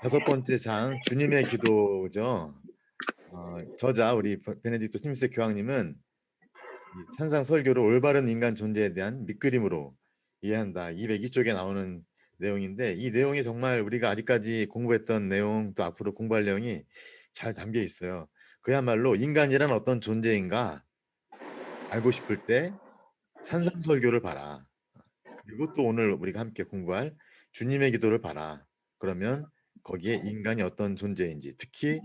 다섯 번째 장 주님의 기도죠. 저자 우리 베네딕토 스미스 교황님은 이 산상 설교를 올바른 인간 존재에 대한 밑그림으로 이해한다. 202쪽에 나오는 내용인데 이 내용이 정말 우리가 아직까지 공부했던 내용 또 앞으로 공부할 내용이 잘 담겨 있어요. 그야말로 인간이란 어떤 존재인가 알고 싶을 때 산상 설교를 봐라. 그리고 또 오늘 우리가 함께 공부할 주님의 기도를 봐라. 그러면 거기에 인간이 어떤 존재인지, 특히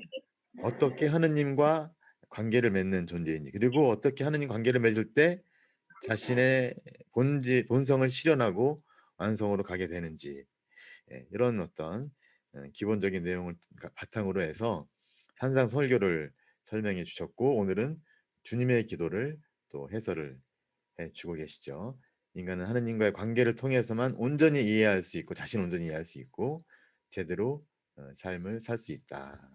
어떻게 하느님과 관계를 맺는 존재인지, 그리고 어떻게 하느님 관계를 맺을 때 자신의 본성을 실현하고 완성으로 가게 되는지, 이런 어떤 기본적인 내용을 바탕으로 해서 산상 설교를 설명해 주셨고, 오늘은 주님의 기도를 또 해설을 해 주고 계시죠. 인간은 하느님과의 관계를 통해서만 온전히 이해할 수 있고 자신 온전히 이해할 수 있고 제대로 삶을 살 수 있다.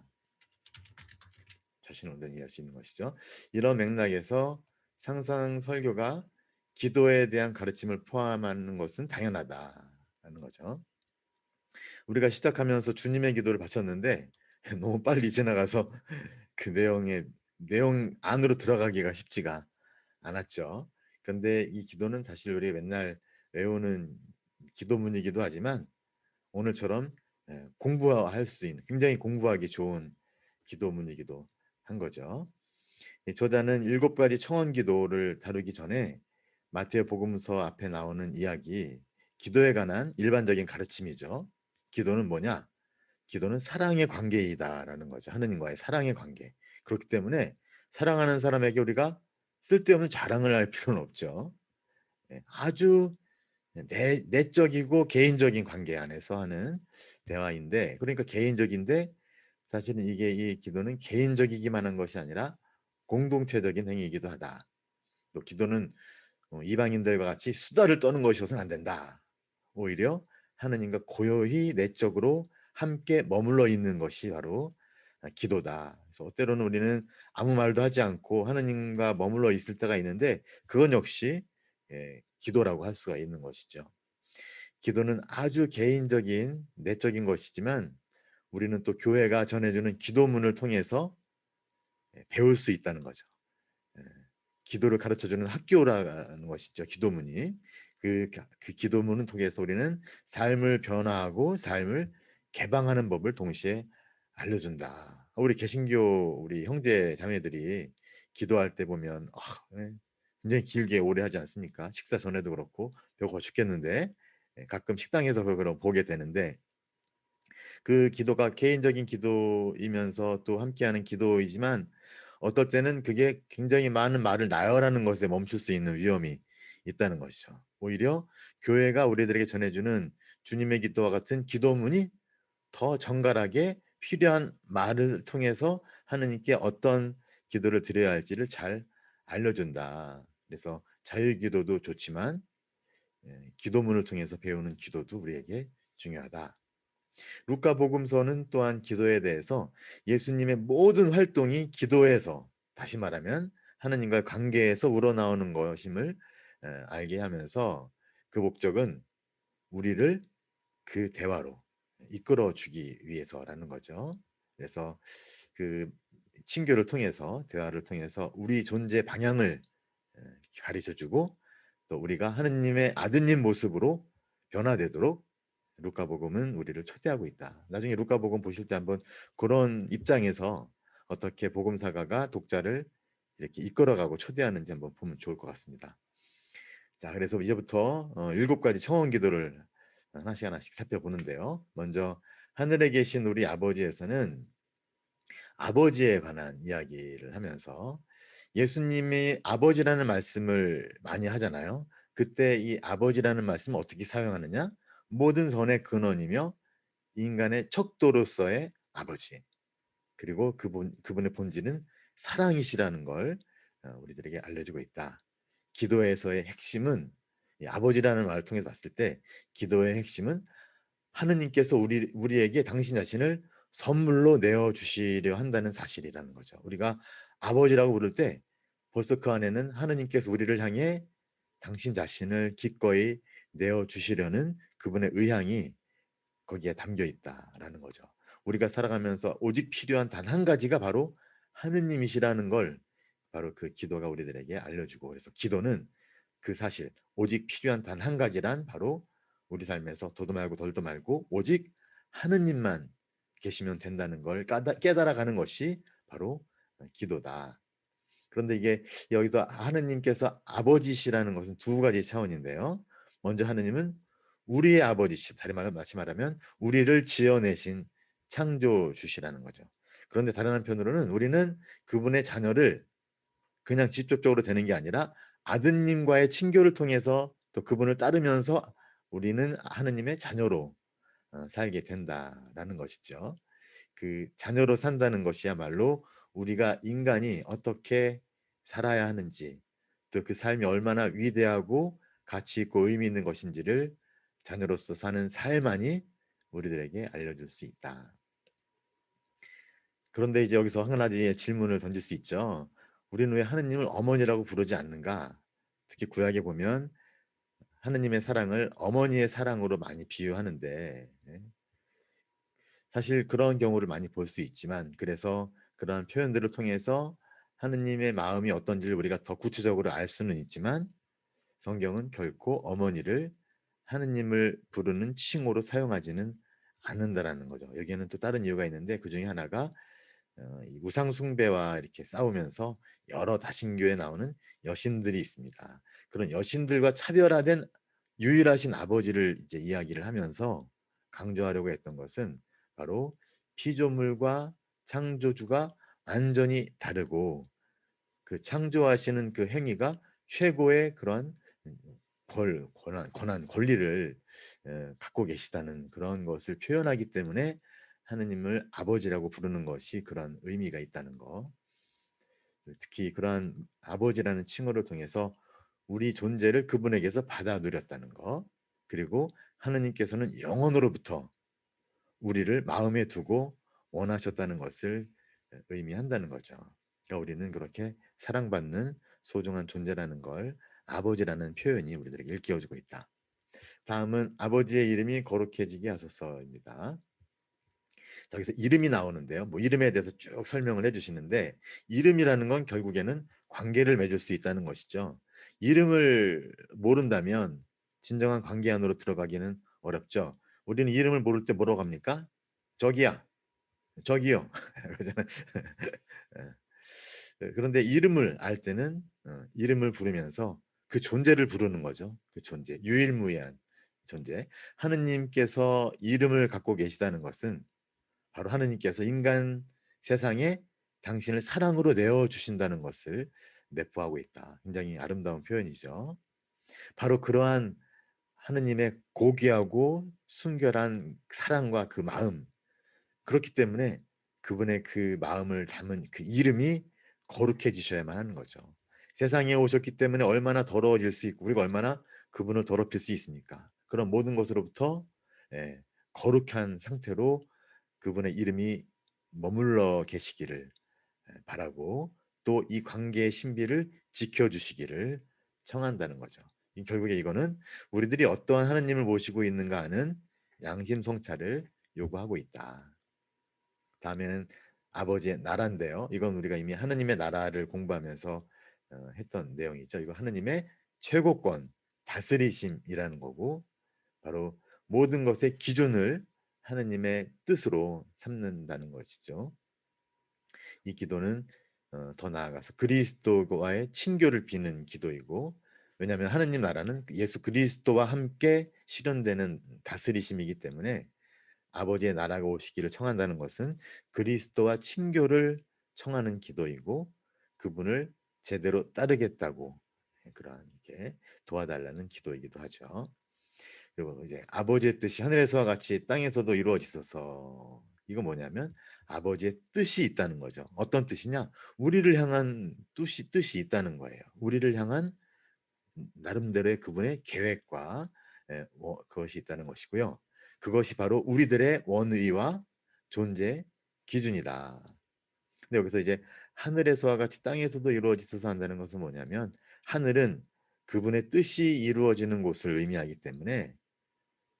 자신을 온전히 이해할 수 있는 것이죠. 이런 맥락에서 상상 설교가 기도에 대한 가르침을 포함하는 것은 당연하다라는 거죠. 우리가 시작하면서 주님의 기도를 바쳤는데 너무 빨리 지나가서 그 내용 안으로 들어가기가 쉽지가 않았죠. 그런데 이 기도는 사실 우리 맨날 외우는 기도문이기도 하지만 오늘처럼 공부할 수 있는 굉장히 공부하기 좋은 기도문이기도 한 거죠. 저자는 7가지 청원 기도를 다루기 전에 마태오 복음서 앞에 나오는 이야기, 기도에 관한 일반적인 가르침이죠. 기도는 뭐냐? 기도는 사랑의 관계이다라는 거죠. 하느님과의 사랑의 관계. 그렇기 때문에 사랑하는 사람에게 우리가 쓸데없는 자랑을 할 필요는 없죠. 아주 내적이고 개인적인 관계 안에서 하는 대화인데, 그러니까 개인적인데 사실은 이게 이 기도는 개인적이기만 한 것이 아니라 공동체적인 행위이기도 하다. 또 기도는 이방인들과 같이 수다를 떠는 것이어서는 안 된다. 오히려 하느님과 고요히 내적으로 함께 머물러 있는 것이 바로 기도다. 그래서 때로는 우리는 아무 말도 하지 않고 하느님과 머물러 있을 때가 있는데 그건 역시 기도라고 할 수가 있는 것이죠. 기도는 아주 개인적인 내적인 것이지만 우리는 또 교회가 전해주는 기도문을 통해서 배울 수 있다는 거죠. 예, 기도를 가르쳐주는 학교라는 것이죠. 기도문이 그 기도문을 통해서 우리는 삶을 변화하고 삶을 개방하는 법을 동시에 알려준다. 우리 개신교 우리 형제 자매들이 기도할 때 보면 굉장히 길게 오래 하지 않습니까? 식사 전에도 그렇고 배고파 죽겠는데 가끔 식당에서 그걸 보게 되는데 그 기도가 개인적인 기도이면서 또 함께하는 기도이지만 어떨 때는 그게 굉장히 많은 말을 나열하는 것에 멈출 수 있는 위험이 있다는 것이죠. 오히려 교회가 우리들에게 전해주는 주님의 기도와 같은 기도문이 더 정갈하게 필요한 말을 통해서 하느님께 어떤 기도를 드려야 할지를 잘 알려준다. 그래서 자유기도도 좋지만 기도문을 통해서 배우는 기도도 우리에게 중요하다. 루카복음서는 또한 기도에 대해서 예수님의 모든 활동이 기도에서, 다시 말하면 하나님과의 관계에서 우러나오는 것임을 알게 하면서 그 목적은 우리를 그 대화로 이끌어 주기 위해서라는 거죠. 그래서 그 친교를 통해서 대화를 통해서 우리 존재 방향을 가르쳐 주고 또 우리가 하느님의 아드님 모습으로 변화되도록 루카복음은 우리를 초대하고 있다. 나중에 루카복음 보실 때 한번 그런 입장에서 어떻게 복음사가가 독자를 이렇게 이끌어가고 초대하는지 한번 보면 좋을 것 같습니다. 자, 그래서 이제부터 7가지 청원 기도를 하나씩 하나씩 살펴보는데요. 먼저 하늘에 계신 우리 아버지에서는 아버지에 관한 이야기를 하면서 예수님이 아버지라는 말씀을 많이 하잖아요. 그때 이 아버지라는 말씀을 어떻게 사용하느냐? 모든 선의 근원이며 인간의 척도로서의 아버지. 그리고 그분의 본질은 사랑이시라는 걸 우리들에게 알려주고 있다. 기도에서의 핵심은 이 아버지라는 말을 통해서 봤을 때 기도의 핵심은 하느님께서 우리에게 당신 자신을 선물로 내어 주시려 한다는 사실이라는 거죠. 우리가 아버지라고 부를 때 벌써 그 안에는 하느님께서 우리를 향해 당신 자신을 기꺼이 내어 주시려는 그분의 의향이 거기에 담겨 있다라는 거죠. 우리가 살아가면서 오직 필요한 단 한 가지가 바로 하느님이시라는 걸 바로 그 기도가 우리들에게 알려주고, 그래서 기도는 그 사실 오직 필요한 단 한 가지란 바로 우리 삶에서 도도 말고 덜도 말고 오직 하느님만 계시면 된다는 걸 깨달아가는 것이 바로 기도다. 그런데 이게 여기서 하느님께서 아버지시라는 것은 두 가지 차원인데요. 먼저 하느님은 우리의 아버지시, 다시 말하면 우리를 지어내신 창조주시라는 거죠. 그런데 다른 한편으로는 우리는 그분의 자녀를 그냥 직접적으로 되는 게 아니라 아드님과의 친교를 통해서 또 그분을 따르면서 우리는 하느님의 자녀로 살게 된다라는 것이죠. 그 자녀로 산다는 것이야말로 우리가 인간이 어떻게 살아야 하는지, 또 그 삶이 얼마나 위대하고 가치 있고 의미 있는 것인지를 자녀로서 사는 삶만이 우리들에게 알려줄 수 있다. 그런데 이제 여기서 한 가지의 질문을 던질 수 있죠. 우리는 왜 하느님을 어머니라고 부르지 않는가? 특히 구약에 보면 하느님의 사랑을 어머니의 사랑으로 많이 비유하는데, 사실 그런 경우를 많이 볼 수 있지만, 그래서 그러한 표현들을 통해서 하느님의 마음이 어떤지를 우리가 더 구체적으로 알 수는 있지만, 성경은 결코 어머니를 하느님을 부르는 칭호로 사용하지는 않는다라는 거죠. 여기에는 또 다른 이유가 있는데, 그 중에 하나가 이 우상 숭배와 이렇게 싸우면서 여러 다신교에 나오는 여신들이 있습니다. 그런 여신들과 차별화된 유일하신 아버지를 이제 이야기를 하면서 강조하려고 했던 것은 바로 피조물과 창조주가 완전히 다르고, 그 창조하시는 그 행위가 최고의 그런 권리를 갖고 계시다는 그런 것을 표현하기 때문에 하느님을 아버지라고 부르는 것이 그런 의미가 있다는 거. 특히 그러한 아버지라는 칭호를 통해서 우리 존재를 그분에게서 받아 누렸다는 거. 그리고 하느님께서는 영원으로부터 우리를 마음에 두고 원하셨다는 것을 의미한다는 거죠. 그러니까 우리는 그렇게 사랑받는 소중한 존재라는 걸 아버지라는 표현이 우리들에게 일깨워주고 있다. 다음은 아버지의 이름이 거룩해지게 하소서입니다. 여기서 이름이 나오는데요. 뭐 이름에 대해서 쭉 설명을 해주시는데, 이름이라는 건 결국에는 관계를 맺을 수 있다는 것이죠. 이름을 모른다면 진정한 관계 안으로 들어가기는 어렵죠. 우리는 이름을 모를 때 뭐라고 합니까? 저기야, 저기요. 그러잖아요. 그런데 이름을 알 때는 이름을 부르면서 그 존재를 부르는 거죠. 그 존재, 유일무이한 존재. 하느님께서 이름을 갖고 계시다는 것은 바로 하느님께서 인간 세상에 당신을 사랑으로 내어 주신다는 것을 내포하고 있다. 굉장히 아름다운 표현이죠. 바로 그러한 하느님의 고귀하고 순결한 사랑과 그 마음, 그렇기 때문에 그분의 그 마음을 담은 그 이름이 거룩해지셔야만 하는 거죠. 세상에 오셨기 때문에 얼마나 더러워질 수 있고, 우리가 얼마나 그분을 더럽힐 수 있습니까? 그런 모든 것으로부터 예, 거룩한 상태로 그분의 이름이 머물러 계시기를 바라고, 또 이 관계의 신비를 지켜주시기를 청한다는 거죠. 결국에 이거는 우리들이 어떠한 하느님을 모시고 있는가 하는 양심성찰을 요구하고 있다. 다음에는 아버지의 나라인데요. 이건 우리가 이미 하느님의 나라를 공부하면서 했던 내용이죠. 이거 하느님의 최고권, 다스리심이라는 거고, 바로 모든 것의 기준을 하느님의 뜻으로 삼는다는 것이죠. 이 기도는 더 나아가서 그리스도와의 친교를 비는 기도이고, 왜냐하면 하느님 나라는 예수 그리스도와 함께 실현되는 다스리심이기 때문에 아버지의 나라가 오시기를 청한다는 것은 그리스도와 친교를 청하는 기도이고, 그분을 제대로 따르겠다고 그러한 게 도와달라는 기도이기도 하죠. 그리고 이제 아버지의 뜻이 하늘에서와 같이 땅에서도 이루어지소서. 이거 뭐냐면 아버지의 뜻이 있다는 거죠. 어떤 뜻이냐? 우리를 향한 뜻이 있다는 거예요. 우리를 향한 나름대로의 그분의 계획과 그것이 있다는 것이고요. 그것이 바로 우리들의 원의와 존재 기준이다. 근데 여기서 이제 하늘에서와 같이 땅에서도 이루어지소서 한다는 것은 뭐냐면, 하늘은 그분의 뜻이 이루어지는 곳을 의미하기 때문에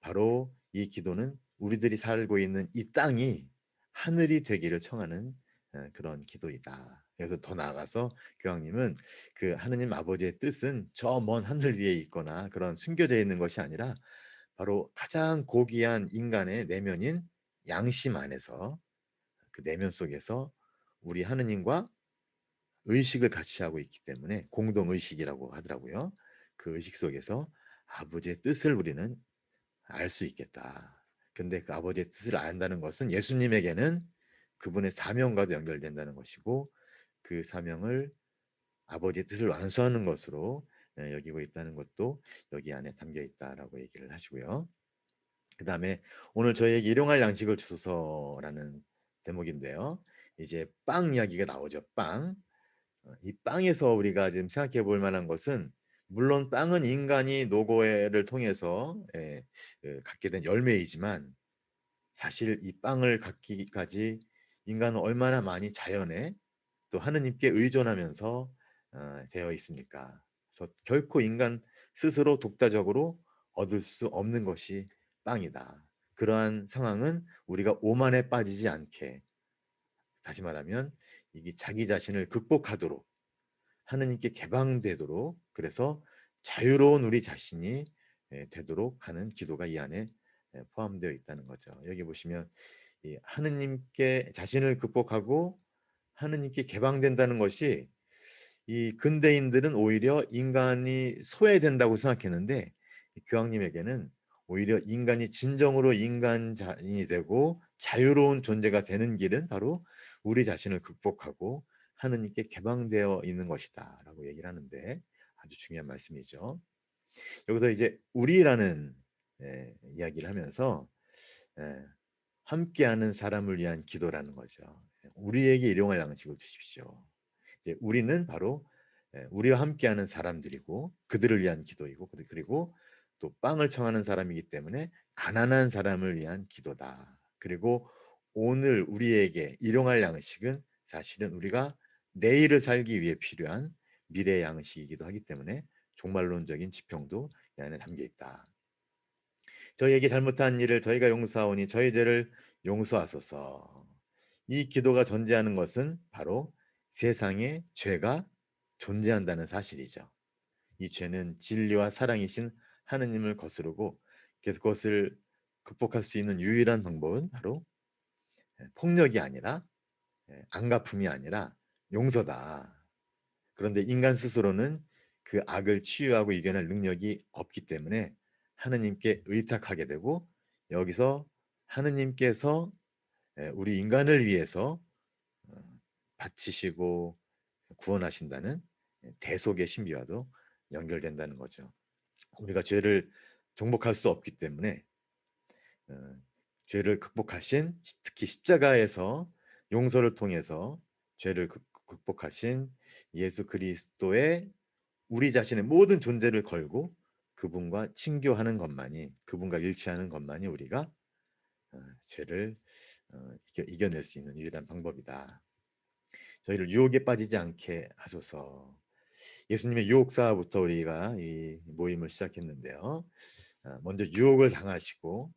바로 이 기도는 우리들이 살고 있는 이 땅이 하늘이 되기를 청하는 그런 기도이다. 그래서 더 나아가서 교황님은 그 하느님 아버지의 뜻은 저 먼 하늘 위에 있거나 그런 숨겨져 있는 것이 아니라 바로 가장 고귀한 인간의 내면인 양심 안에서, 그 내면 속에서 우리 하느님과 의식을 같이 하고 있기 때문에 공동 의식이라고 하더라고요. 그 의식 속에서 아버지의 뜻을 우리는 알 수 있겠다. 근데 그 아버지의 뜻을 안다는 것은 예수님에게는 그분의 사명과도 연결된다는 것이고, 그 사명을 아버지의 뜻을 완수하는 것으로 여기고 있다는 것도 여기 안에 담겨 있다라고 얘기를 하시고요. 그다음에 오늘 저희에게 일용할 양식을 주소서라는 제목인데요. 이제 빵 이야기가 나오죠. 빵. 이 빵에서 우리가 지금 생각해 볼 만한 것은, 물론 빵은 인간이 노고를 통해서 갖게 된 열매이지만, 사실 이 빵을 갖기까지 인간은 얼마나 많이 자연에 또 하느님께 의존하면서 되어 있습니까? 그래서 결코 인간 스스로 독자적으로 얻을 수 없는 것이 빵이다. 그러한 상황은 우리가 오만에 빠지지 않게, 다시 말하면 이게 자기 자신을 극복하도록, 하느님께 개방되도록, 그래서 자유로운 우리 자신이 되도록 하는 기도가 이 안에 포함되어 있다는 거죠. 여기 보시면 이 하느님께 자신을 극복하고 하느님께 개방된다는 것이, 이 근대인들은 오히려 인간이 소외된다고 생각했는데, 교황님에게는 오히려 인간이 진정으로 인간이 되고 자유로운 존재가 되는 길은 바로 우리 자신을 극복하고 하느님께 개방되어 있는 것이다라고 얘기를 하는데, 아주 중요한 말씀이죠. 여기서 이제 우리라는 이야기를 하면서 예, 함께하는 사람을 위한 기도라는 거죠. 우리에게 일용할 양식을 주십시오. 이제 우리는 바로 우리와 함께하는 사람들이고 그들을 위한 기도이고, 그리고 또 빵을 청하는 사람이기 때문에 가난한 사람을 위한 기도다. 그리고 오늘 우리에게 일용할 양식은 사실은 우리가 내일을 살기 위해 필요한 미래 양식이기도 하기 때문에 종말론적인 지평도 이 안에 담겨 있다. 저희에게 잘못한 일을 저희가 용서하오니 저희 죄를 용서하소서. 이 기도가 존재하는 것은 바로 세상에 죄가 존재한다는 사실이죠. 이 죄는 진리와 사랑이신 하느님을 거스르고, 그래서 그것을 극복할 수 있는 유일한 방법은 바로 폭력이 아니라, 안갚음이 아니라 용서다. 그런데 인간 스스로는 그 악을 치유하고 이겨낼 능력이 없기 때문에 하느님께 의탁하게 되고, 여기서 하느님께서 우리 인간을 위해서 바치시고 구원하신다는 대속의 신비와도 연결된다는 거죠. 우리가 죄를 정복할 수 없기 때문에 어, 죄를 극복하신, 특히 십자가에서 용서를 통해서 죄를 극복하신 예수 그리스도의 우리 자신의 모든 존재를 걸고 그분과 친교하는 것만이, 그분과 일치하는 것만이 우리가 죄를 이겨낼 수 있는 유일한 방법이다. 저희를 유혹에 빠지지 않게 하소서. 예수님의 유혹사부터 우리가 이 모임을 시작했는데요. 먼저 유혹을 당하시고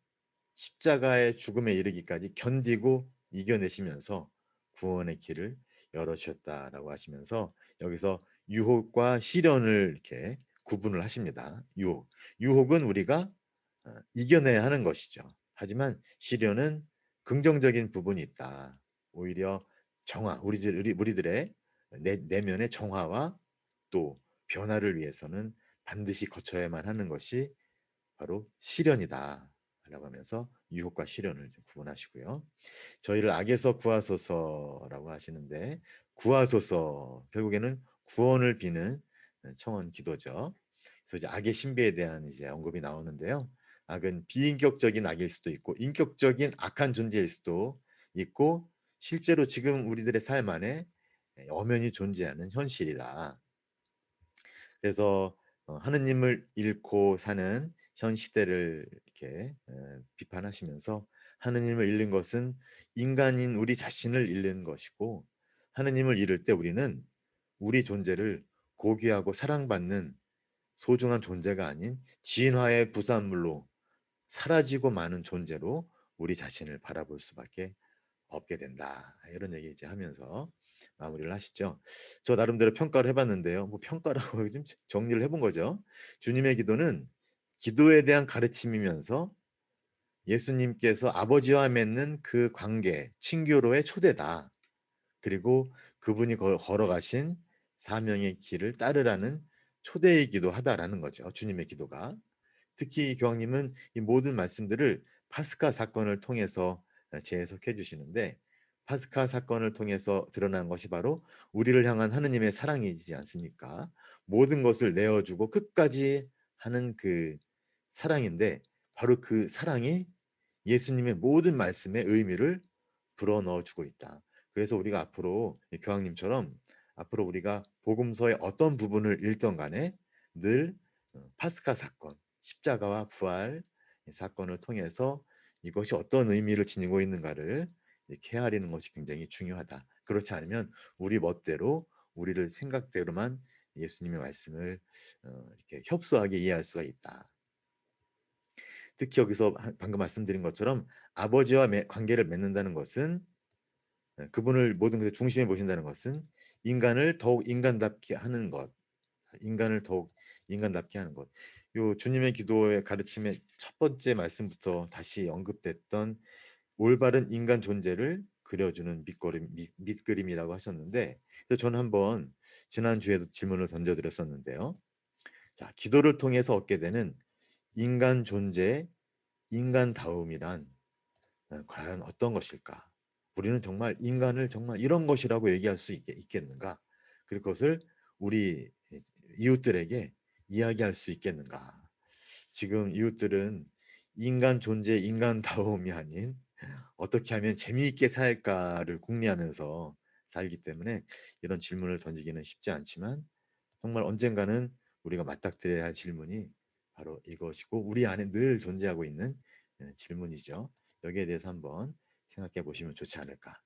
십자가의 죽음에 이르기까지 견디고 이겨내시면서 구원의 길을 열어주셨다라고 하시면서, 여기서 유혹과 시련을 이렇게 구분을 하십니다. 유혹은 우리가 이겨내야 하는 것이죠. 하지만 시련은 긍정적인 부분이 있다. 오히려 우리들의 내면의 정화와 또 변화를 위해서는 반드시 거쳐야만 하는 것이 바로 시련이다 라고 하면서 유혹과 시련을 좀 구분하시고요. 저희를 악에서 구하소서라고 하시는데, 구하소서 결국에는 구원을 비는 청원 기도죠. 그래서 이제 악의 신비에 대한 이제 언급이 나오는데요. 악은 비인격적인 악일 수도 있고 인격적인 악한 존재일 수도 있고, 실제로 지금 우리들의 삶 안에 엄연히 존재하는 현실이다. 그래서 하느님을 잃고 사는 현 시대를 이렇게 비판하시면서, 하느님을 잃는 것은 인간인 우리 자신을 잃는 것이고, 하느님을 잃을 때 우리는 우리 존재를 고귀하고 사랑받는 소중한 존재가 아닌 진화의 부산물로 사라지고 마는 존재로 우리 자신을 바라볼 수밖에 없게 된다. 이런 얘기 이제 하면서 마무리를 하시죠. 저 나름대로 평가를 해 봤는데요. 뭐 평가라고 좀 정리를 해본 거죠. 주님의 기도는 기도에 대한 가르침이면서 예수님께서 아버지와 맺는 그 관계, 친교로의 초대다. 그리고 그분이 걸어가신 사명의 길을 따르라는 초대이기도 하다라는 거죠, 주님의 기도가. 특히 이 교황님은 이 모든 말씀들을 파스카 사건을 통해서 재해석해 주시는데, 파스카 사건을 통해서 드러난 것이 바로 우리를 향한 하느님의 사랑이지 않습니까? 모든 것을 내어 주고 끝까지 하는 그 사랑인데, 바로 그 사랑이 예수님의 모든 말씀의 의미를 불어넣어 주고 있다. 그래서 우리가 앞으로 이 교황님처럼 앞으로 우리가 복음서의 어떤 부분을 읽든 간에 늘 파스카 사건, 십자가와 부활 이 사건을 통해서 이것이 어떤 의미를 지니고 있는가를 이렇게 헤아리는 것이 굉장히 중요하다. 그렇지 않으면 우리 멋대로 우리를 생각대로만 예수님의 말씀을 이렇게 협소하게 이해할 수가 있다. 특히 여기서 방금 말씀드린 것처럼 아버지와 관계를 맺는다는 것은 그분을 모든 것의 중심에 보신다는 것은 인간을 더욱 인간답게 하는 것, 인간을 더욱 인간답게 하는 것. 요 주님의 기도의 가르침의 첫 번째 말씀부터 다시 언급됐던 올바른 인간 존재를 그려주는 밑그림이라고 하셨는데, 그래서 저는 한번 지난주에도 질문을 던져드렸었는데요. 자, 기도를 통해서 얻게 되는 인간 존재의 인간다움이란 과연 어떤 것일까? 우리는 정말 인간을 정말 이런 것이라고 얘기할 수 있겠는가? 그것을 우리 이웃들에게 이야기할 수 있겠는가? 지금 이웃들은 인간 존재, 인간다움이 아닌 어떻게 하면 재미있게 살까를 궁리하면서 살기 때문에 이런 질문을 던지기는 쉽지 않지만, 정말 언젠가는 우리가 맞닥뜨려야 할 질문이 바로 이것이고 우리 안에 늘 존재하고 있는 질문이죠. 여기에 대해서 한번 생각해 보시면 좋지 않을까.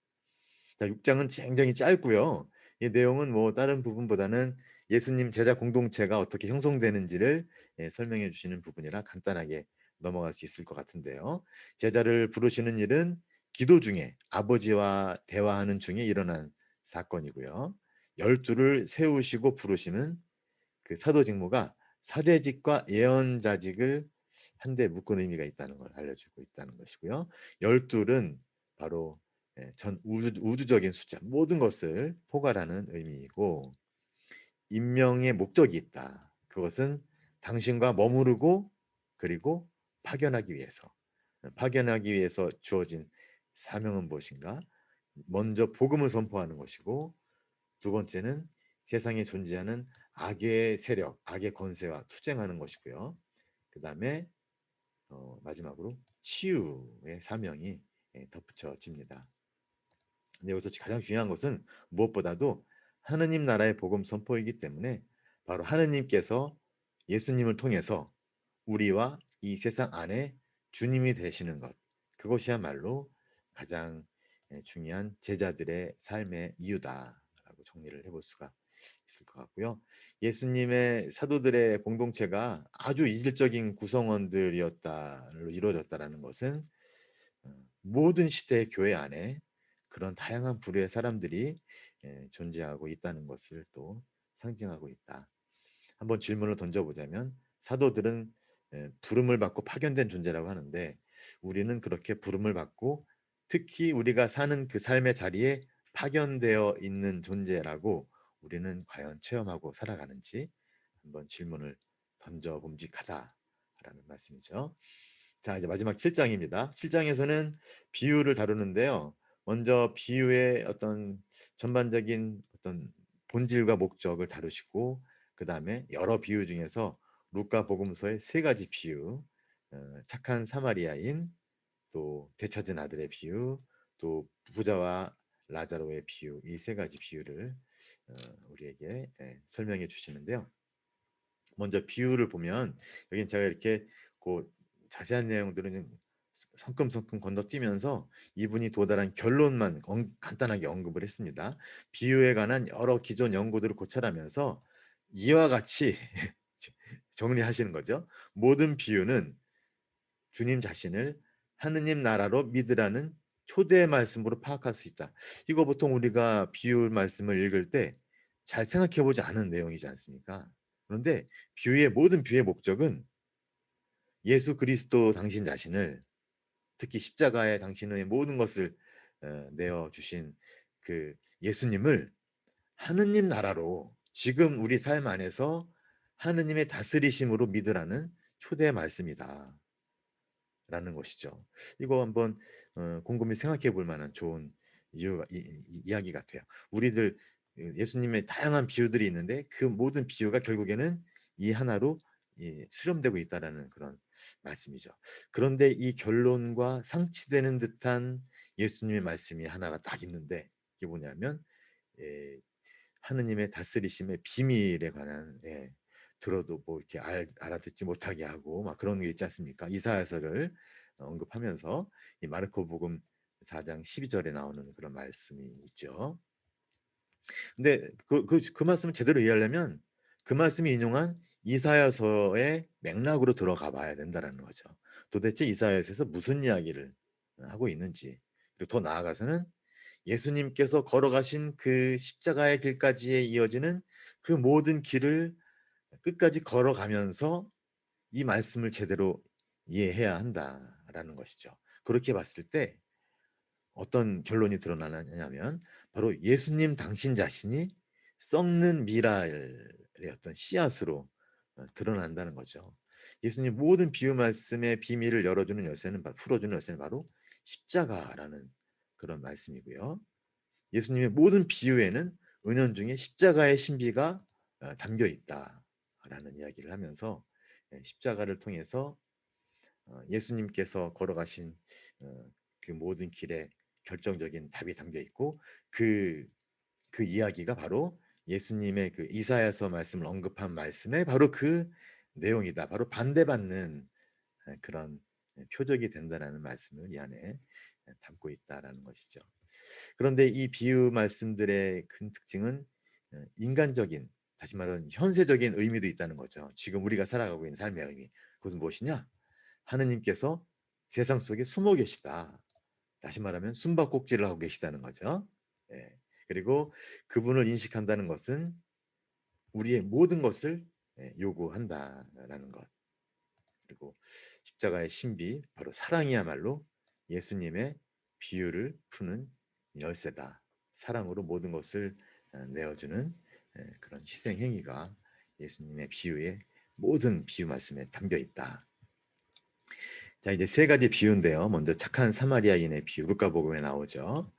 자, 6장은 굉장히 짧고요. 이 내용은 뭐 다른 부분보다는 예수님 제자 공동체가 어떻게 형성되는지를 설명해 주시는 부분이라 간단하게 넘어갈 수 있을 것 같은데요. 제자를 부르시는 일은 기도 중에 아버지와 대화하는 중에 일어난 사건이고요. 12를 세우시고 부르시는 그 사도 직무가 사제직과 예언자직을 한데 묶은 의미가 있다는 걸 알려주고 있다는 것이고요. 12는 바로 전 우주적인 숫자, 모든 것을 포괄하는 의미이고, 임명의 목적이 있다. 그것은 당신과 머무르고 그리고 파견하기 위해서, 파견하기 위해서 주어진 사명은 무엇인가? 먼저 복음을 선포하는 것이고, 두 번째는 세상에 존재하는 악의 세력, 악의 권세와 투쟁하는 것이고요. 그 다음에 마지막으로 치유의 사명이 덧붙여집니다. 근데 여기서 가장 중요한 것은 무엇보다도 하느님 나라의 복음 선포이기 때문에 바로 하느님께서 예수님을 통해서 우리와 이 세상 안에 주님이 되시는 것, 그것이야말로 가장 중요한 제자들의 삶의 이유다라고 정리를 해볼 수가 있을 것 같고요. 예수님의 사도들의 공동체가 아주 이질적인 구성원들이었다로 이루어졌다라는 것은 모든 시대의 교회 안에 그런 다양한 부류의 사람들이 존재하고 있다는 것을 또 상징하고 있다. 한번 질문을 던져보자면, 사도들은 부름을 받고 파견된 존재라고 하는데, 우리는 그렇게 부름을 받고 특히 우리가 사는 그 삶의 자리에 파견되어 있는 존재라고 우리는 과연 체험하고 살아가는지 한번 질문을 던져봄직하다라는 말씀이죠. 자, 이제 마지막 7장입니다. 7장에서는 비유를 다루는데요. 먼저 비유의 어떤 전반적인 어떤 본질과 목적을 다루시고, 그 다음에 여러 비유 중에서 루카 복음서의 세 가지 비유, 착한 사마리아인, 또 되찾은 아들의 비유, 또 부자와 라자로의 비유, 이 세 가지 비유를 우리에게 설명해 주시는데요. 먼저 비유를 보면 여긴 제가 이렇게 그 자세한 내용들은 성큼성큼 건너뛰면서 이분이 도달한 결론만 간단하게 언급을 했습니다. 비유에 관한 여러 기존 연구들을 고찰하면서 이와 같이 정리하시는 거죠. 모든 비유는 주님 자신을 하느님 나라로 믿으라는 초대 말씀으로 파악할 수 있다. 이거 보통 우리가 비유 말씀을 읽을 때 잘 생각해 보지 않은 내용이지 않습니까? 그런데 모든 비유의 목적은 예수 그리스도 당신 자신을, 특히 십자가에 당신의 모든 것을 내어 주신 그 예수님을 하느님 나라로, 지금 우리 삶 안에서 하느님의 다스리심으로 믿으라는 초대 말씀이다 라는 것이죠. 이거 한번 곰곰이 생각해 볼 만한 좋은 이야기 같아요. 우리들 예수님의 다양한 비유들이 있는데 그 모든 비유가 결국에는 이 하나로 수렴되고 있다라는 그런 말씀이죠. 그런데 이 결론과 상치되는 듯한 예수님의 말씀이 하나가 딱 있는데, 이게 뭐냐면 예, 하느님의 다스리심의 비밀에 관한, 들어도 뭐 이렇게 알아듣지 못하게 하고 막 그런 게 있지 않습니까? 이사야서를 언급하면서 이 마르코복음 4장 12절에 나오는 그런 말씀이 있죠. 근데 그 말씀을 제대로 이해하려면 그 말씀이 인용한 이사야서의 맥락으로 들어가 봐야 된다라는 거죠. 도대체 이사야서에서 무슨 이야기를 하고 있는지, 그리고 더 나아가서는 예수님께서 걸어가신 그 십자가의 길까지에 이어지는 그 모든 길을 끝까지 걸어가면서 이 말씀을 제대로 이해해야 한다라는 것이죠. 그렇게 봤을 때 어떤 결론이 드러나느냐면 바로 예수님 당신 자신이 썩는 미랄의 어떤 씨앗으로 드러난다는 거죠. 예수님 모든 비유 말씀의 비밀을 열어주는 열쇠는, 풀어주는 열쇠는 바로 십자가라는 그런 말씀이고요. 예수님의 모든 비유에는 은연중에 십자가의 신비가 담겨 있다라는 이야기를 하면서 십자가를 통해서 예수님께서 걸어가신 그 모든 길에 결정적인 답이 담겨 있고, 그 이야기가 바로 예수님의 그 이사야서 말씀을 언급한 말씀의 바로 그 내용이다. 바로 반대받는 그런 표적이 된다라는 말씀을 이 안에 담고 있다라는 것이죠. 그런데 이 비유 말씀들의 큰 특징은 인간적인, 다시 말하면 현세적인 의미도 있다는 거죠. 지금 우리가 살아가고 있는 삶의 의미. 그것은 무엇이냐? 하느님께서 세상 속에 숨어 계시다. 다시 말하면 숨바꼭질을 하고 계시다는 거죠. 예. 그리고 그분을 인식한다는 것은 우리의 모든 것을 요구한다라는 것. 그리고 십자가의 신비, 바로 사랑이야말로 예수님의 비유를 푸는 열쇠다. 사랑으로 모든 것을 내어주는 그런 희생 행위가 예수님의 비유의 모든 비유 말씀에 담겨 있다. 자, 이제 세 가지 비유인데요. 먼저 착한 사마리아인의 비유, 루카복음에 나오죠.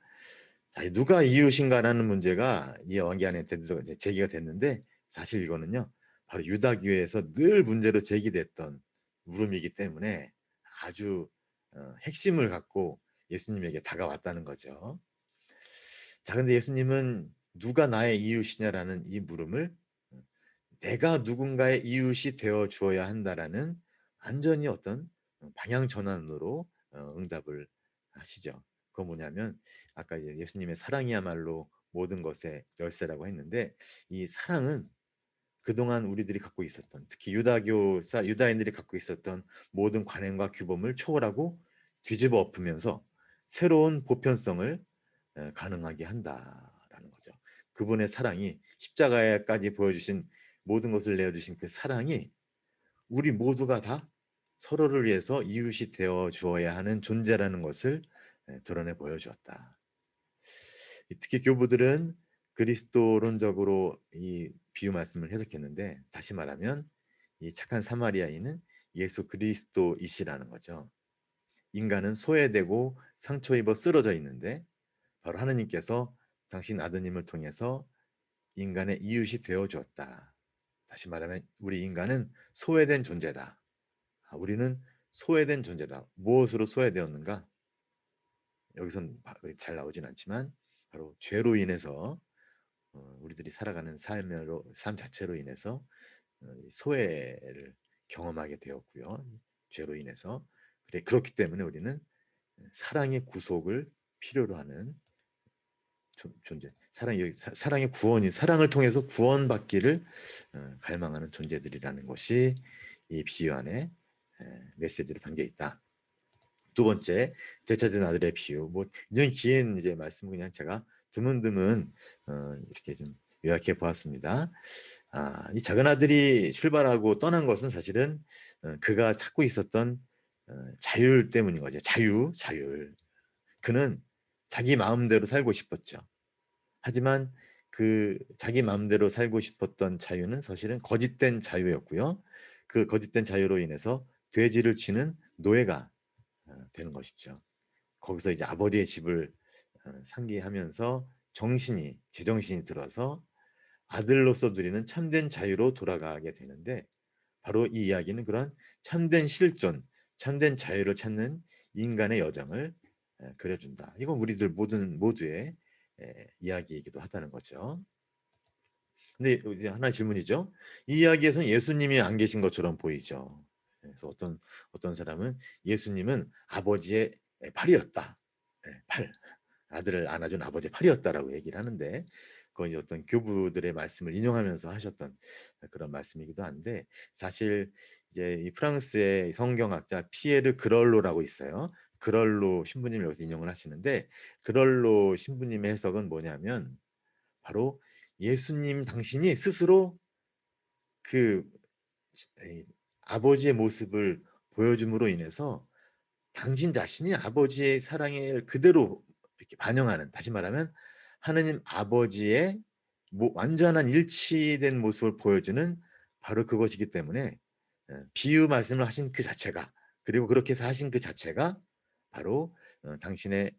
자, 누가 이웃인가라는 문제가 이 어기 안에 제기가 됐는데, 사실 이거는요, 바로 유다교에서 늘 문제로 제기됐던 물음이기 때문에 아주 핵심을 갖고 예수님에게 다가왔다는 거죠. 자, 근데 예수님은 누가 나의 이웃이냐라는 이 물음을 내가 누군가의 이웃이 되어 주어야 한다라는 완전히 어떤 방향 전환으로 응답을 하시죠. 그건 뭐냐면 아까 이제 예수님의 사랑이야말로 모든 것의 열쇠라고 했는데, 이 사랑은 그동안 우리들이 갖고 있었던, 특히 유다인들이 갖고 있었던 모든 관행과 규범을 초월하고 뒤집어 엎으면서 새로운 보편성을 가능하게 한다라는 거죠. 그분의 사랑이, 십자가에까지 보여주신 모든 것을 내어주신 그 사랑이 우리 모두가 다 서로를 위해서 이웃이 되어 주어야 하는 존재라는 것을 드러내 보여주었다. 특히 교부들은 그리스도론적으로 이 비유 말씀을 해석했는데, 다시 말하면 이 착한 사마리아인은 예수 그리스도이시라는 거죠. 인간은 소외되고 상처 입어 쓰러져 있는데 바로 하느님께서 당신 아드님을 통해서 인간의 이웃이 되어 주었다. 다시 말하면 우리 인간은 소외된 존재다. 우리는 소외된 존재다. 무엇으로 소외되었는가? 여기선 잘 나오진 않지만 바로 죄로 인해서 우리들이 살아가는 삶 자체로 인해서 소외를 경험하게 되었고요. 죄로 인해서. 그렇기 때문에 우리는 사랑의 구속을 필요로 하는 존재, 사랑의 구원이, 사랑을 통해서 구원받기를 갈망하는 존재들이라는 것이 이 비유 안에 메시지로 담겨 있다. 두 번째, 되찾은 아들의 비유. 뭐 굉장히 긴 이제 말씀을 그냥 제가 드문드문 이렇게 좀 요약해 보았습니다. 이 작은 아들이 출발하고 떠난 것은 사실은 그가 찾고 있었던 자율 때문인 거죠. 자율. 그는 자기 마음대로 살고 싶었죠. 하지만 그 자기 마음대로 살고 싶었던 자유는 사실은 거짓된 자유였고요. 그 거짓된 자유로 인해서 돼지를 치는 노예가 되는 것이죠. 거기서 이제 아버지의 집을 상기하면서 제정신이 들어서 아들로서 누리는 참된 자유로 돌아가게 되는데, 바로 이 이야기는 그런 참된 실존, 참된 자유를 찾는 인간의 여정을 그려준다. 이건 우리들 모두의 이야기이기도 하다는 거죠. 근데 이제 하나의 질문이죠. 이 이야기에서는 예수님이 안 계신 것처럼 보이죠. 그래서 어떤 사람은 예수님은 아버지의 팔이었다. 팔. 아들을 안아준 아버지의 팔이었다라고 얘기를 하는데, 그건 이제 어떤 교부들의 말씀을 인용하면서 하셨던 그런 말씀이기도 한데, 사실 이제 이 프랑스의 성경학자 피에르 그럴로라고 있어요. 그럴로 신부님을 여기서 인용을 하시는데, 그럴로 신부님의 해석은 뭐냐면 바로 예수님 당신이 스스로 그 아버지의 모습을 보여줌으로 인해서 당신 자신이 아버지의 사랑을 그대로 이렇게 반영하는, 다시 말하면 하느님 아버지의 완전한 일치된 모습을 보여주는 바로 그것이기 때문에 비유 말씀을 하신 그 자체가, 그리고 그렇게 해서 하신 그 자체가 바로 당신의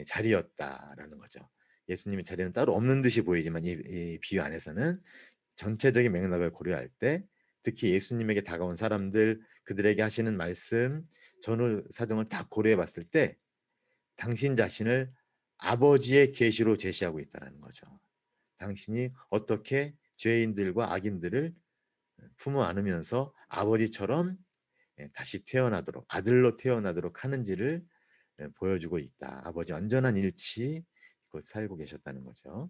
자리였다라는 거죠. 예수님의 자리는 따로 없는 듯이 보이지만 이 비유 안에서는 전체적인 맥락을 고려할 때, 특히 예수님에게 다가온 사람들, 그들에게 하시는 말씀, 전후 사정을 다 고려해 봤을 때 당신 자신을 아버지의 계시로 제시하고 있다는 거죠. 당신이 어떻게 죄인들과 악인들을 품어 안으면서 아버지처럼 다시 태어나도록, 아들로 태어나도록 하는지를 보여주고 있다. 아버지 완전한 일치, 그것 살고 계셨다는 거죠.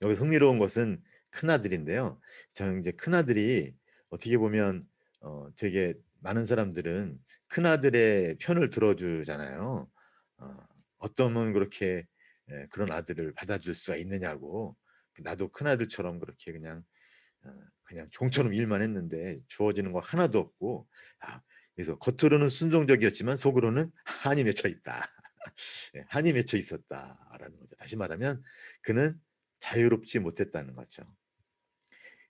여기서 흥미로운 것은 큰아들인데요. 저는 이제 큰아들이 어떻게 보면 되게 많은 사람들은 큰아들의 편을 들어주잖아요. 어떤 분 그렇게 그런 아들을 받아줄 수가 있느냐고. 나도 큰아들처럼 그렇게 어, 그냥 종처럼 일만 했는데 주어지는 거 하나도 없고, 그래서 겉으로는 순종적이었지만 속으로는 한이 맺혀 있다. 한이 맺혀 있었다라는 거죠. 다시 말하면 그는 자유롭지 못했다는 거죠.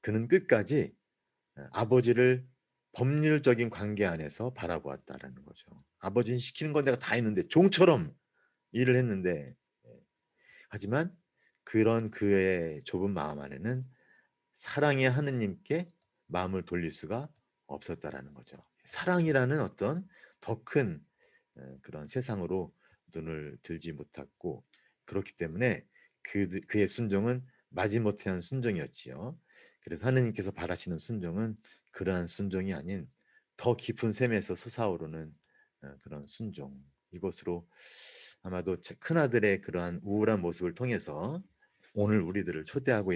그는 끝까지 아버지를 법률적인 관계 안에서 바라보았다라는 거죠. 아버지는 시키는 건 내가 다 했는데, 종처럼 일을 했는데, 하지만 그런 그의 좁은 마음 안에는 사랑의 하느님께 마음을 돌릴 수가 없었다라는 거죠. 사랑이라는 어떤 더 큰 그런 세상으로 눈을 들지 못했고, 그렇기 때문에 그의 순종은 마지못해한 순종이었지요. 그래서 하느님께서 바라시는 순종은 그러한 순종이 아닌 더 깊은 샘에서 솟아오르는 그런 순종, 이것으로 아마도 큰아들의 그러한 우울한 모습을 통해서 오늘 우리들을 초대하고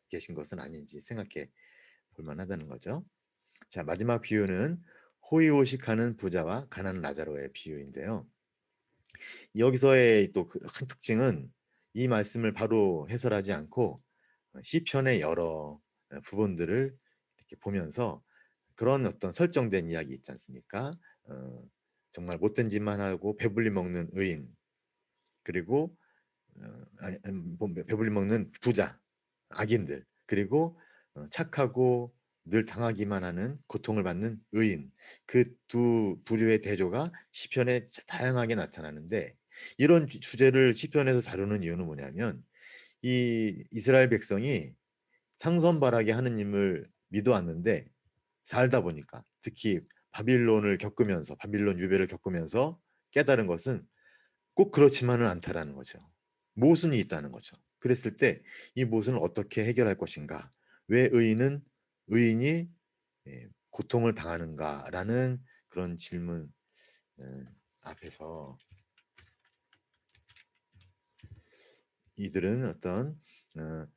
계신 것은 아닌지 생각해 볼 만하다는 거죠. 자, 마지막 비유는 호의호식하는 부자와 가난한 라자로의 비유인데요. 여기서의 또 큰 특징은 이 말씀을 바로 해설하지 않고 시편의 여러 부분들을 이렇게 보면서 그런 어떤 설정된 이야기 있지 않습니까? 정말 못된 짓만 하고 배불리 먹는 의인, 그리고 배불리 먹는 부자, 악인들, 그리고 착하고 늘 당하기만 하는 고통을 받는 의인, 그 두 부류의 대조가 시편에 다양하게 나타나는데, 이런 주제를 시편에서 다루는 이유는 뭐냐면 이 이스라엘 백성이 상선바라게 하느님을 믿어왔는데, 살다 보니까 특히 바빌론 유배를 겪으면서 깨달은 것은 꼭 그렇지만은 않다라는 거죠. 모순이 있다는 거죠. 그랬을 때 이 모순을 어떻게 해결할 것인가? 왜 의인이 고통을 당하는가라는 그런 질문 앞에서 이들은 어떤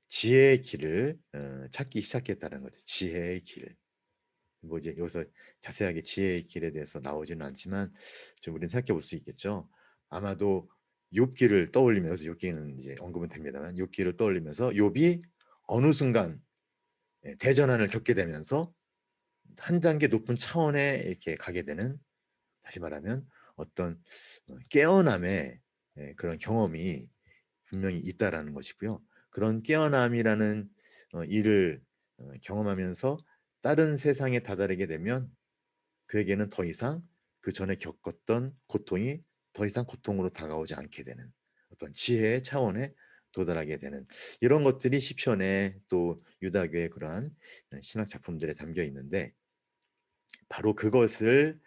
지혜의 길을 찾기 시작했다는 거죠. 지혜의 길. 뭐 이제 여기서 자세하게 지혜의 길에 대해서 나오지는 않지만 좀 우리는 생각해 볼 수 있겠죠. 아마도 욥기를 떠올리면서, 욥기는 이제 언급은 됩니다만, 욥기를 떠올리면서 욥이 어느 순간 대전환을 겪게 되면서 한 단계 높은 차원에 이렇게 가게 되는, 다시 말하면 어떤 깨어남의 그런 경험이 분명히 있다라는 것이고요. 그런 깨어남이라는 일을 경험하면서 다른 세상에 다다르게 되면 그에게는 더 이상 그 전에 겪었던 고통이 더 이상 고통으로 다가오지 않게 되는 어떤 지혜의 차원에 도달하게 되는, 이런 것들이 시편에 또 유다교의 그러한 신학 작품들에 담겨 있는데, 바로 그것을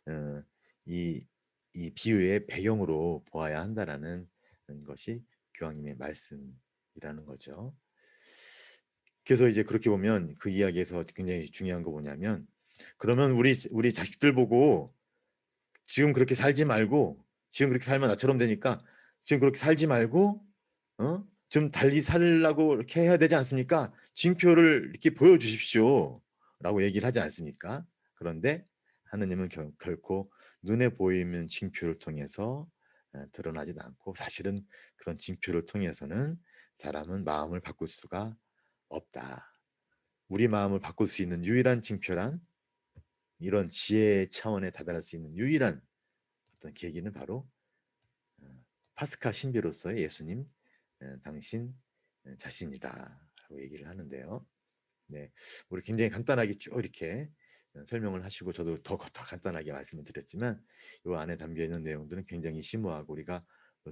어, 이, 이 비유의 배경으로 보아야 한다라는 것이 교황님의 말씀이라는 거죠. 그래서 이제 그렇게 보면 그 이야기에서 굉장히 중요한 거 뭐냐면, 그러면 우리 자식들 보고 지금 그렇게 살지 말고, 지금 그렇게 살면 나처럼 되니까 지금 그렇게 살지 말고 좀 달리 살라고 이렇게 해야 되지 않습니까? 징표를 이렇게 보여주십시오 라고 얘기를 하지 않습니까? 그런데 하느님은 결코 눈에 보이는 징표를 통해서 드러나지도 않고, 사실은 그런 징표를 통해서는 사람은 마음을 바꿀 수가 없다. 우리 마음을 바꿀 수 있는 유일한 징표란, 이런 지혜의 차원에 다다를 수 있는 유일한 어떤 계기는 바로 파스카 신비로서의 예수님 당신 자신이다라고 얘기를 하는데요. 네, 우리 굉장히 간단하게 쭉 이렇게 설명을 하시고, 저도 더 간단하게 말씀을 드렸지만 이 안에 담겨 있는 내용들은 굉장히 심오하고 우리가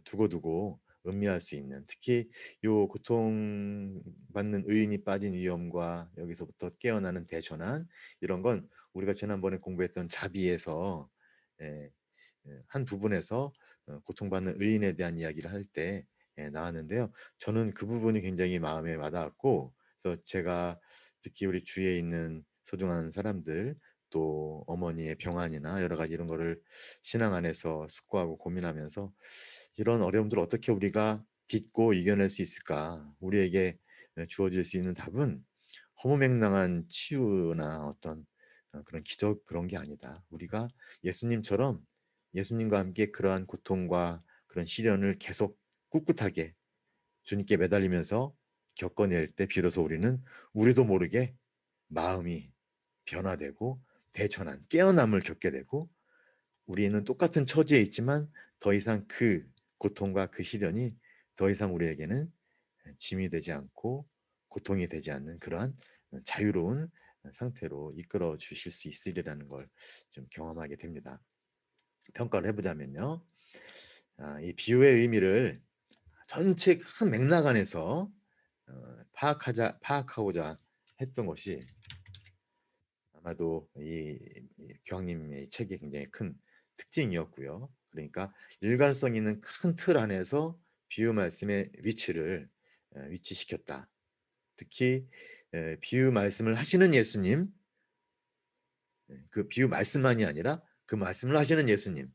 두고두고 음미할 수 있는, 특히 이 고통받는 의인이 빠진 위험과 여기서부터 깨어나는 대전환, 이런 건 우리가 지난번에 공부했던 자비에서 예, 한 부분에서 고통받는 의인에 대한 이야기를 할 때 나왔는데요. 저는 그 부분이 굉장히 마음에 와닿았고, 그래서 제가 특히 우리 주위에 있는 소중한 사람들, 또 어머니의 병환이나 여러 가지 이런 거를 신앙 안에서 숙고하고 고민하면서, 이런 어려움들을 어떻게 우리가 딛고 이겨낼 수 있을까? 우리에게 주어질 수 있는 답은 허무맹랑한 치유나 어떤 그런 기적, 그런 게 아니다. 우리가 예수님처럼 예수님과 함께 그러한 고통과 그런 시련을 계속 꿋꿋하게 주님께 매달리면서 겪어낼 때 비로소 우리는 우리도 모르게 마음이 변화되고 대전환, 깨어남을 겪게 되고, 우리는 똑같은 처지에 있지만 더 이상 그 고통과 그 시련이 더 이상 우리에게는 짐이 되지 않고 고통이 되지 않는 그러한 자유로운 상태로 이끌어 주실 수 있으리라는 걸 좀 경험하게 됩니다. 평가를 해보자면요, 이 비유의 의미를 전체 큰 맥락 안에서 파악하고자 했던 것이 아마도 이 교황님의 책의 굉장히 큰 특징이었고요. 그러니까 일관성 있는 큰 틀 안에서 비유 말씀의 위치를 위치시켰다. 특히 비유 말씀을 하시는 예수님, 그 비유 말씀만이 아니라 그 말씀을 하시는 예수님,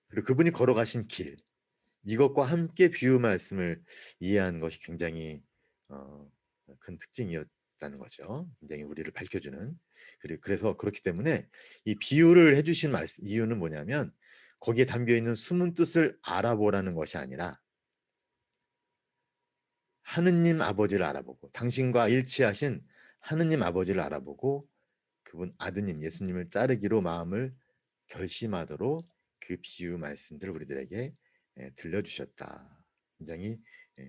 그리고 그분이 걸어가신 길, 이것과 함께 비유 말씀을 이해하는 것이 굉장히 어, 큰 특징이었다는 거죠. 굉장히 우리를 밝혀주는. 그래서 그렇기 때문에 이 비유를 해주신 이유는 뭐냐면, 거기에 담겨 있는 숨은 뜻을 알아보라는 것이 아니라 하느님 아버지를 알아보고, 당신과 일치하신 하느님 아버지를 알아보고 그분 아드님 예수님을 따르기로 마음을 결심하도록 그 비유 말씀들을 우리들에게 들려주셨다. 굉장히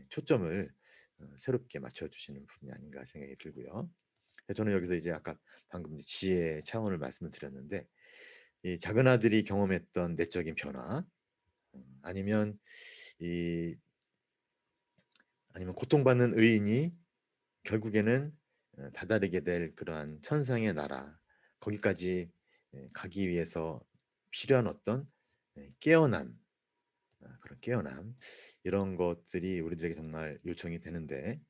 초점을 새롭게 맞춰주시는 부분이 아닌가 생각이 들고요. 저는 여기서 이제 아까 방금 지혜의 차원을 말씀을 드렸는데, 이 작은 아들이 경험했던 내적인 변화, 아니면 이 아니면 고통받는 의인이 결국에는 다다르게 될 그러한 천상의 나라, 거기까지 가기 위해서 필요한 어떤 깨어남, 그런 깨어남, 이런 것들이 우리들에게 정말 요청이 되는데,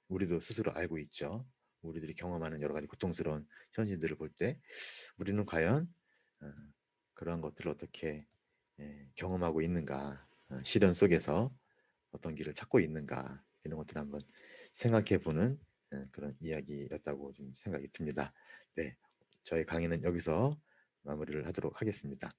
우리도 스스로 알고 있죠. 우리들이 경험하는 여러 가지 고통스러운 현실들을 볼 때 우리는 과연 어, 그러한 것들을 어떻게 경험하고 있는가, 시련 속에서 어떤 길을 찾고 있는가, 이런 것들을 한번 생각해 보는 그런 이야기였다고 좀 생각이 듭니다. 네, 저희 강의는 여기서 마무리를 하도록 하겠습니다.